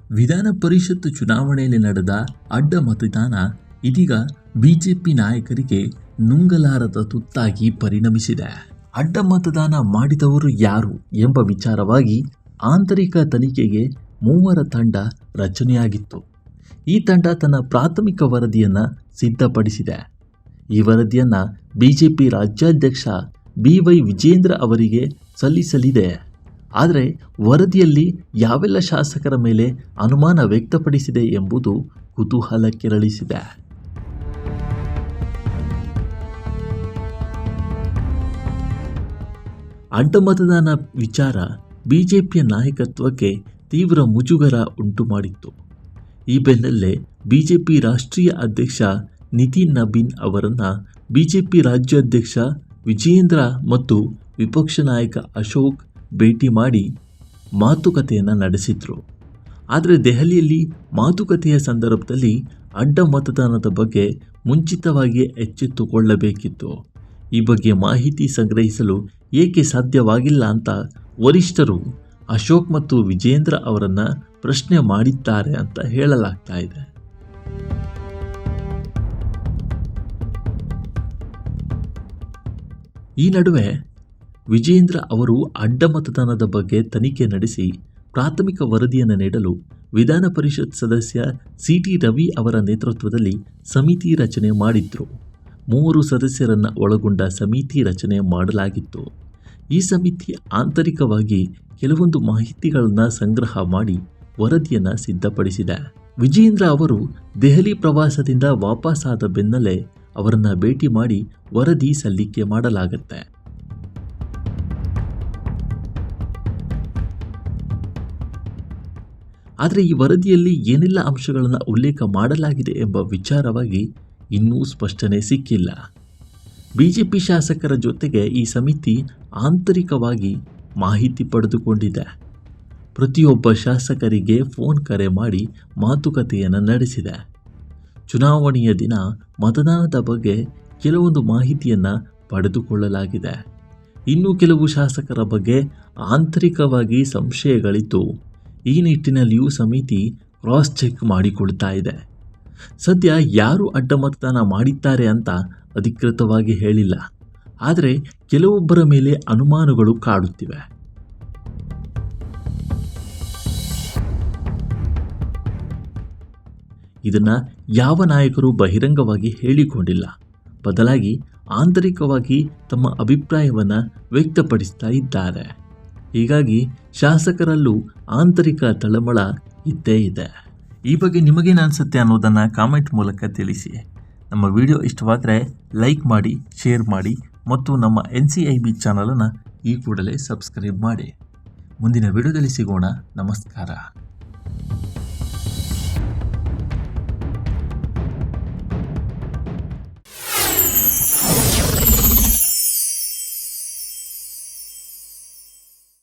ವಿಧಾನ ಪರಿಷತ್ ಚುನಾವಣೆಯಲ್ಲಿ ನಡೆದ ಅಡ್ಡ ಮತದಾನ ಇದೀಗ ಬಿಜೆಪಿ ನಾಯಕರಿಗೆ ನುಂಗಲಾರದ ತುತ್ತಾಗಿ ಪರಿಣಮಿಸಿದೆ. ಅಡ್ಡ ಮತದಾನ ಮಾಡಿದವರು ಯಾರು ಎಂಬ ವಿಚಾರವಾಗಿ ಆಂತರಿಕ ತನಿಖೆಗೆ 3 ತಂಡ ರಚನೆಯಾಗಿತ್ತು. ಈ ತಂಡ ತನ್ನ ಪ್ರಾಥಮಿಕ ವರದಿಯನ್ನು ಸಿದ್ಧಪಡಿಸಿದೆ. ಈ ವರದಿಯನ್ನು ಬಿಜೆಪಿ ರಾಜ್ಯಾಧ್ಯಕ್ಷ BY ವಿಜೇಂದ್ರ ಅವರಿಗೆ ಸಲ್ಲಿಸಲಿದೆ. ಆದರೆ ವರದಿಯಲ್ಲಿ ಯಾವೆಲ್ಲ ಶಾಸಕರ ಮೇಲೆ ಅನುಮಾನ ವ್ಯಕ್ತಪಡಿಸಿದೆ ಎಂಬುದು ಕುತೂಹಲ ಕೆರಳಿಸಿದೆ. ಅಡ್ಡ ಮತದಾನ ವಿಚಾರ ಬಿಜೆಪಿಯ ನಾಯಕತ್ವಕ್ಕೆ ತೀವ್ರ ಮುಜುಗರ ಉಂಟು ಮಾಡಿತ್ತು. ಈ ಬೆನ್ನಲ್ಲೇ ಬಿಜೆಪಿ ರಾಷ್ಟ್ರೀಯ ಅಧ್ಯಕ್ಷ ನಿತಿನ್ ನಬೀನ್ ಅವರನ್ನು ಬಿಜೆಪಿ ರಾಜ್ಯಾಧ್ಯಕ್ಷ ವಿಜೇಂದ್ರ ಮತ್ತು ವಿಪಕ್ಷ ನಾಯಕ ಅಶೋಕ್ ಭೇಟಿ ಮಾಡಿ ಮಾತುಕತೆಯನ್ನು ನಡೆಸಿದ್ರು. ಆದರೆ ದೆಹಲಿಯಲ್ಲಿ ಮಾತುಕತೆಯ ಸಂದರ್ಭದಲ್ಲಿ ಅಡ್ಡ ಮತದಾನದ ಬಗ್ಗೆ ಮುಂಚಿತವಾಗಿ ಎಚ್ಚೆತ್ತುಕೊಳ್ಳಬೇಕಿತ್ತು. ಈ ಬಗ್ಗೆ ಮಾಹಿತಿ ಸಂಗ್ರಹಿಸಲು ಏಕೆ ಸಾಧ್ಯವಾಗಿಲ್ಲ ಅಂತ ವರಿಷ್ಠರು ಅಶೋಕ್ ಮತ್ತು ವಿಜೇಂದ್ರ ಅವರನ್ನು ಪ್ರಶ್ನೆ ಮಾಡಿದ್ದಾರೆ ಅಂತ ಹೇಳಲಾಗ್ತಾ ಇದೆ. ಈ ನಡುವೆ ವಿಜೇಂದ್ರ ಅವರು ಅಡ್ಡ ಮತದಾನದ ಬಗ್ಗೆ ತನಿಖೆ ನಡೆಸಿ ಪ್ರಾಥಮಿಕ ವರದಿಯನ್ನು ನೀಡಲು ವಿಧಾನ ಪರಿಷತ್ ಸದಸ್ಯ CT ರವಿ ಅವರ ನೇತೃತ್ವದಲ್ಲಿ ಸಮಿತಿ ರಚನೆ ಮಾಡಿದ್ರು. 3 ಸದಸ್ಯರನ್ನು ಒಳಗೊಂಡ ಸಮಿತಿ ರಚನೆ ಮಾಡಲಾಗಿತ್ತು. ಈ ಸಮಿತಿ ಆಂತರಿಕವಾಗಿ ಕೆಲವೊಂದು ಮಾಹಿತಿಗಳನ್ನು ಸಂಗ್ರಹ ಮಾಡಿ ವರದಿಯನ್ನು ಸಿದ್ಧಪಡಿಸಿದೆ. ವಿಜೇಂದ್ರ ಅವರು ದೆಹಲಿ ಪ್ರವಾಸದಿಂದ ವಾಪಸ್ಸಾದ ಬೆನ್ನಲ್ಲೇ ಅವರನ್ನು ಭೇಟಿ ಮಾಡಿ ವರದಿ ಸಲ್ಲಿಕೆ ಮಾಡಲಾಗುತ್ತೆ. ಆದರೆ ಈ ವರದಿಯಲ್ಲಿ ಏನೆಲ್ಲ ಅಂಶಗಳನ್ನು ಉಲ್ಲೇಖ ಮಾಡಲಾಗಿದೆ ಎಂಬ ವಿಚಾರವಾಗಿ ಇನ್ನೂ ಸ್ಪಷ್ಟನೆ ಸಿಕ್ಕಿಲ್ಲ. ಬಿಜೆಪಿ ಶಾಸಕರ ಜೊತೆಗೆ ಈ ಸಮಿತಿ ಆಂತರಿಕವಾಗಿ ಮಾಹಿತಿ ಪಡೆದುಕೊಂಡಿದೆ. ಪ್ರತಿಯೊಬ್ಬ ಶಾಸಕರಿಗೆ ಫೋನ್ ಕರೆ ಮಾಡಿ ಮಾತುಕತೆಯನ್ನು ನಡೆಸಿದೆ. ಚುನಾವಣೆಯ ದಿನ ಮತದಾನದ ಬಗ್ಗೆ ಕೆಲವೊಂದು ಮಾಹಿತಿಯನ್ನು ಪಡೆದುಕೊಳ್ಳಲಾಗಿದೆ. ಇನ್ನು ಕೆಲವು ಶಾಸಕರ ಬಗ್ಗೆ ಆಂತರಿಕವಾಗಿ ಸಂಶಯಗಳಿದ್ದು ಈ ನಿಟ್ಟಿನಲ್ಲಿಯೂ ಸಮಿತಿ ಕ್ರಾಸ್ ಚೆಕ್ ಮಾಡಿಕೊಳ್ತಾ ಇದೆ. ಸದ್ಯ ಯಾರು ಅಡ್ಡ ಮತದಾನ ಮಾಡಿದ್ದಾರೆ ಅಂತ ಅಧಿಕೃತವಾಗಿ ಹೇಳಿಲ್ಲ. ಆದರೆ ಕೆಲವೊಬ್ಬರ ಮೇಲೆ ಅನುಮಾನಗಳು ಕಾಡುತ್ತಿವೆ. ಇದನ್ನು ಯಾವ ನಾಯಕರು ಬಹಿರಂಗವಾಗಿ ಹೇಳಿಕೊಂಡಿಲ್ಲ. ಬದಲಾಗಿ ಆಂತರಿಕವಾಗಿ ತಮ್ಮ ಅಭಿಪ್ರಾಯವನ್ನು ವ್ಯಕ್ತಪಡಿಸ್ತಾ ಇದ್ದಾರೆ. ಹೀಗಾಗಿ ಶಾಸಕರಲ್ಲೂ ಆಂತರಿಕ ತಳಮಳ ಇದ್ದೇ ಇದೆ. ಈ ಬಗ್ಗೆ ನಿಮಗೇನು ಅನಿಸುತ್ತೆ ಅನ್ನೋದನ್ನು ಕಾಮೆಂಟ್ ಮೂಲಕ ತಿಳಿಸಿ. ನಮ್ಮ ವಿಡಿಯೋ ಇಷ್ಟವಾದರೆ ಲೈಕ್ ಮಾಡಿ, ಶೇರ್ ಮಾಡಿ ಮತ್ತು ನಮ್ಮ NCIB ಚಾನಲನ್ನು ಈ ಕೂಡಲೇ ಸಬ್ಸ್ಕ್ರೈಬ್ ಮಾಡಿ. ಮುಂದಿನ ವಿಡಿಯೋದಲ್ಲಿ ಸಿಗೋಣ. ನಮಸ್ಕಾರ.